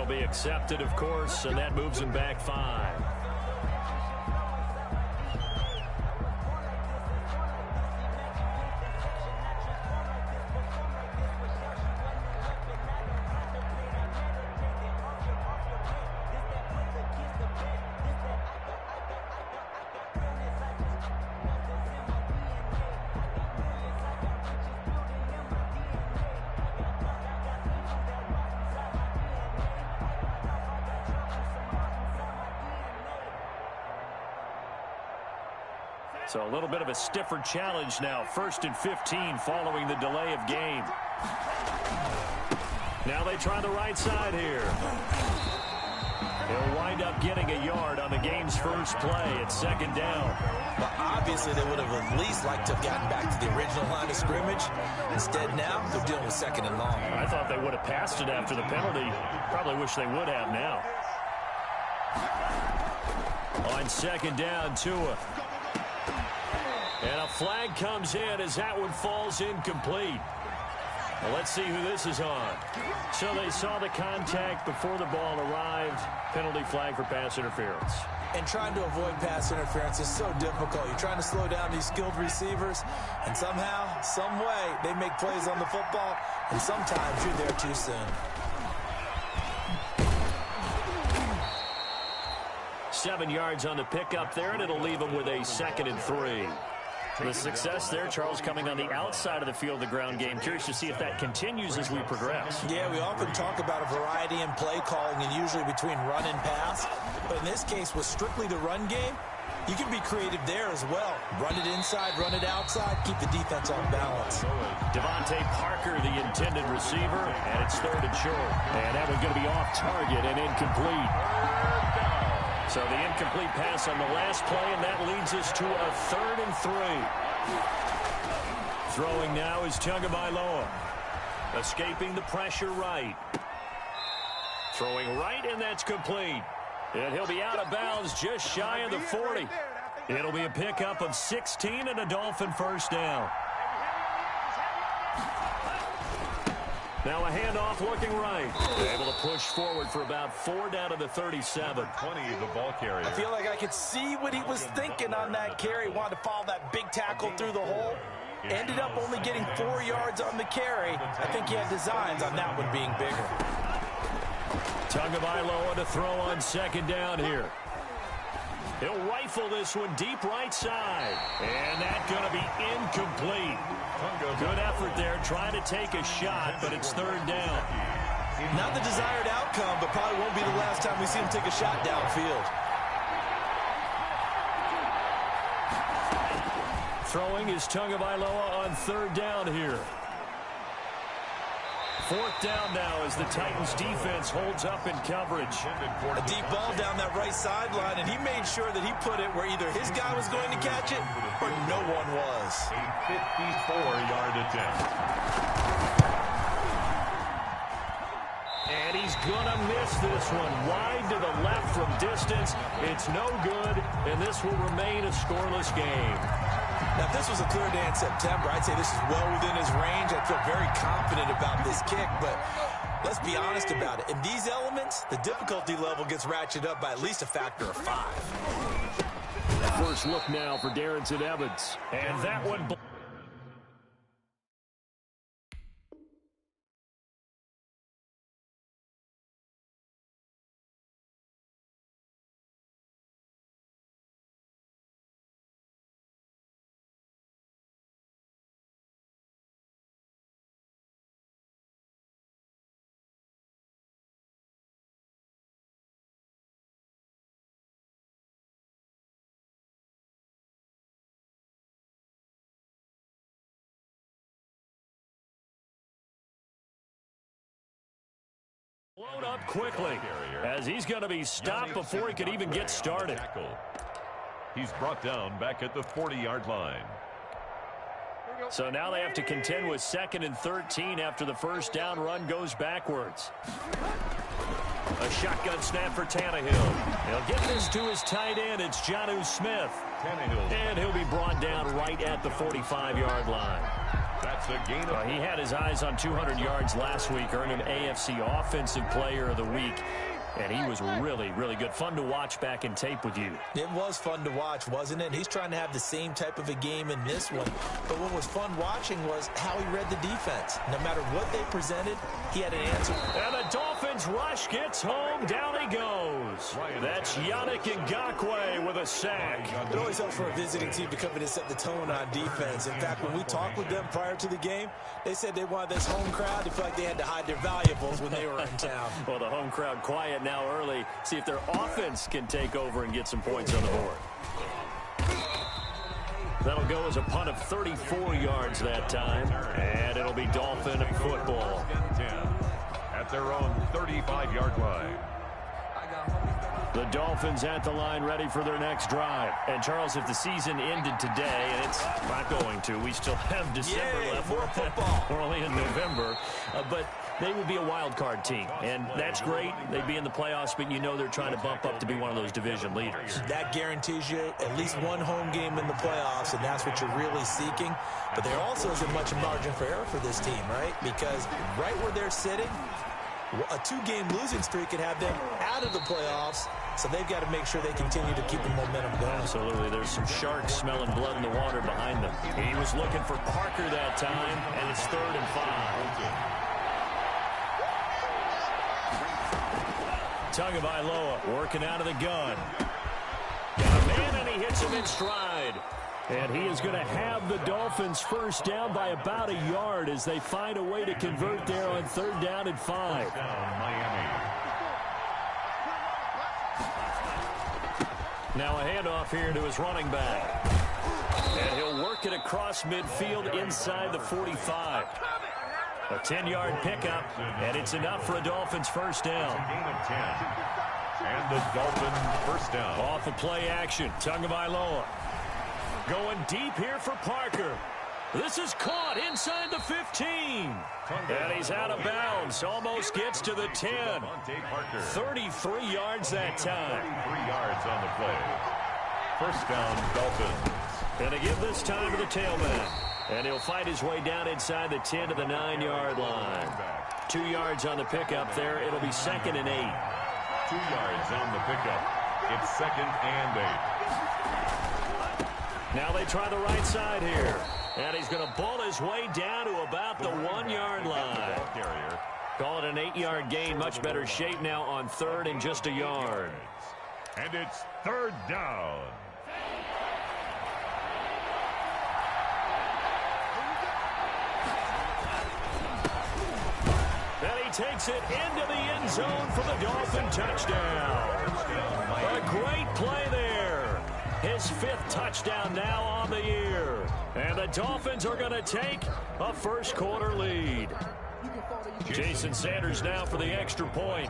That'll be accepted, of course, and that moves him back 5. So a little bit of a stiffer challenge now. 1st and 15 following the delay of game. Now they try the right side here. He'll wind up getting a yard on the game's first play. It's 2nd down. Well, obviously they would have at least liked to have gotten back to the original line of scrimmage. Instead now they're dealing with 2nd and long. I thought they would have passed it after the penalty. Probably wish they would have now. On 2nd down, Tua. And a flag comes in as that one falls incomplete. Well, let's see who this is on. So they saw the contact before the ball arrived. Penalty flag for pass interference. And trying to avoid pass interference is so difficult. You're trying to slow down these skilled receivers, and somehow, some way, they make plays on the football, and sometimes you're there too soon. 7 yards on the pickup there, and it'll leave them with a 2nd and 3. The success there, Charles, coming on the outside of the field, the ground game. Curious to see if that continues as we progress. Yeah, we often talk about a variety in play calling and usually between run and pass. But in this case, with strictly the run game, you can be creative there as well. Run it inside, run it outside, keep the defense on balance. Devontae Parker, the intended receiver, and it's 3rd and short. And that one's going to be off target and incomplete. So the incomplete pass on the last play, and that leads us to a 3rd and 3. Throwing now is Tagovailoa. Escaping the pressure right. Throwing right, and that's complete. And he'll be out of bounds just shy of the 40. It'll be a pickup of 16 and a Dolphin 1st down. Now a handoff looking right. Able to push forward for about 4 down to the 37. 20, the ball carrier. I feel like I could see what he was thinking on that carry. Wanted to follow that big tackle through the hole. Ended up only getting 4 yards on the carry. I think he had designs on that one being bigger. Tagovailoa to throw on 2nd down here. He'll rifle this one deep right side. And that's going to be incomplete. Good effort there, trying to take a shot, but it's 3rd down. Not the desired outcome, but probably won't be the last time we see him take a shot downfield. Throwing is Tagovailoa on 3rd down here. 4th down now as the Titans defense holds up in coverage. A deep ball down that right sideline, and he made sure that he put it where either his guy was going to catch it or no one was. A 54-yard attempt. And he's going to miss this one. Wide to the left from distance. It's no good, and this will remain a scoreless game. Now, if this was a clear day in September, I'd say this is well within his range. I'd feel very confident about this kick, but let's be honest about it. In these elements, the difficulty level gets ratcheted up by at least a factor of 5. First look now for Darrington Evans. And that one... Load up quickly as he's going to be stopped before he could even get started. He's brought down back at the 40-yard line. So now they have to contend with 2nd and 13 after the 1st down run goes backwards. A shotgun snap for Tannehill. He'll get this to his tight end. It's Jonnu Smith. And he'll be brought down right at the 45-yard line. That's a gain of He had his eyes on 200 yards last week, earned an AFC Offensive Player of the Week. And he was really, really good. Fun to watch back in tape with you. It was fun to watch, wasn't it? He's trying to have the same type of a game in this one. But what was fun watching was how he read the defense. No matter what they presented, he had an answer. And the Dolphins rush gets home. Down he goes. That's Yannick Ngakoue with a sack. It always helps for a visiting team to come in and set the tone on defense. In fact, when we talked with them prior to the game, they said they wanted this home crowd to feel like they had to hide their valuables when they were in town. Well, the home crowd quiet now early. See if their offense can take over and get some points on the board. That'll go as a punt of 34 yards that time. And it'll be Dolphin football. 10 at their own 35-yard line. The Dolphins at the line ready for their next drive. And, Charles, if the season ended today, and it's not going to, we still have December left. More football. We're only in November. But they would be a wild card team. And that's great. They'd be in the playoffs, but you know they're trying to bump up to be one of those division leaders. That guarantees you at least one home game in the playoffs, and that's what you're really seeking. But there also isn't much margin for error for this team, right? Because right where they're sitting, a two-game losing streak could have them out of the playoffs, so they've got to make sure they continue to keep the momentum going. Absolutely. There's some sharks smelling blood in the water behind them. He was looking for Parker that time, and it's 3rd and 5. Tagovailoa working out of the gun. Got a man, and he hits him in stride. And he is going to have the Dolphins first down by about a yard as they find a way to convert there on 3rd down and 5. Miami. Now a handoff here to his running back. And he'll work it across midfield inside the 45. A 10-yard pickup, and it's enough for a Dolphins first down. Gain of 10. And the Dolphins first down. Off of play action, Tagovailoa. Going deep here for Parker. This is caught inside the 15. And he's out of bounds. Almost gets to the 10. 33 yards that time. 3 yards on the play. First down, Dolphins. And to give this time to the tailback. And he'll fight his way down inside the 10 to the 9-yard line. 2 yards on the pickup there. It'll be 2nd and 8. 2 yards on the pickup. It's 2nd and 8. Now they try the right side here. And he's going to bull his way down to about the 1-yard line. Call it an 8-yard gain. Much better shape now on 3rd and just a yard. And it's 3rd down. And he takes it into the end zone for the Dolphin touchdown. A great play there. His 5th touchdown now on the year. And the Dolphins are going to take a first-quarter lead. Jason Sanders now for the extra point.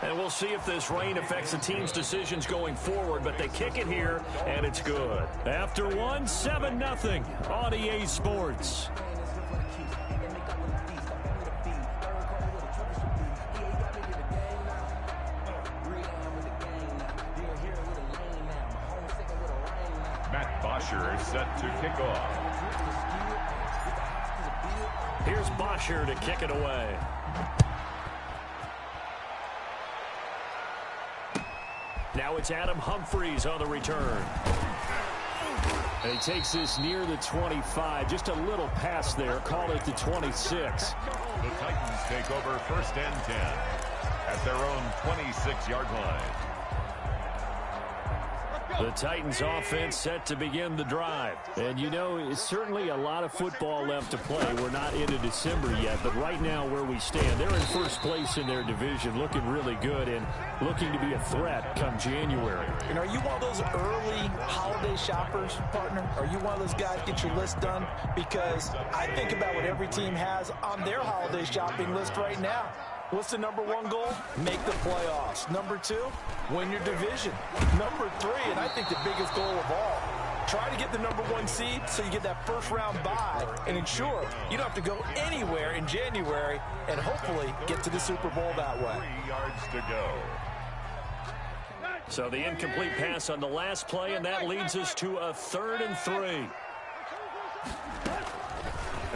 And we'll see if this rain affects the team's decisions going forward, but they kick it here, and it's good. After one, 7-0 on EA Sports. Matt Bosher is set to kick off. Here's Bosher to kick it away. Now it's Adam Humphries on the return. And he takes this near the 25. Just a little pass there. Call it the 26. The Titans take over 1st and 10 at their own 26-yard line. The Titans offense set to begin the drive. And you know, it's certainly a lot of football left to play. We're not into December yet, but right now where we stand, they're in first place in their division, looking really good and looking to be a threat come January. And are you one of those early holiday shoppers, partner? Are you one of those guys get your list done? Because I think about what every team has on their holiday shopping list right now. What's the number 1 goal? Make the playoffs. Number 2, win your division. Number 3, and I think the biggest goal of all, try to get the number 1 seed so you get that first-round bye and ensure you don't have to go anywhere in January and hopefully get to the Super Bowl that way. 3 yards to go. So the incomplete pass on the last play, and that leads us to a 3rd and 3.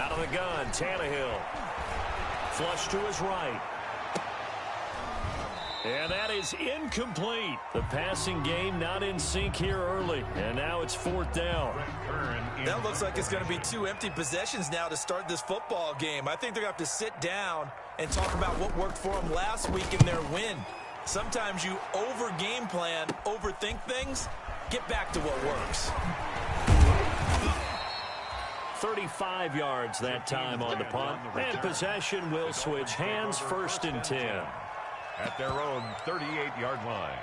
Out of the gun, Tannehill. Flush to his right. And that is incomplete. The passing game not in sync here early. And now it's 4th down. That looks like it's going to be 2 empty possessions now to start this football game. I think they're going to have to sit down and talk about what worked for them last week in their win. Sometimes you over-game plan, overthink things. Get back to what works. 35 yards that time on the punt. And possession will switch hands, 1st and 10. At their own 38-yard line.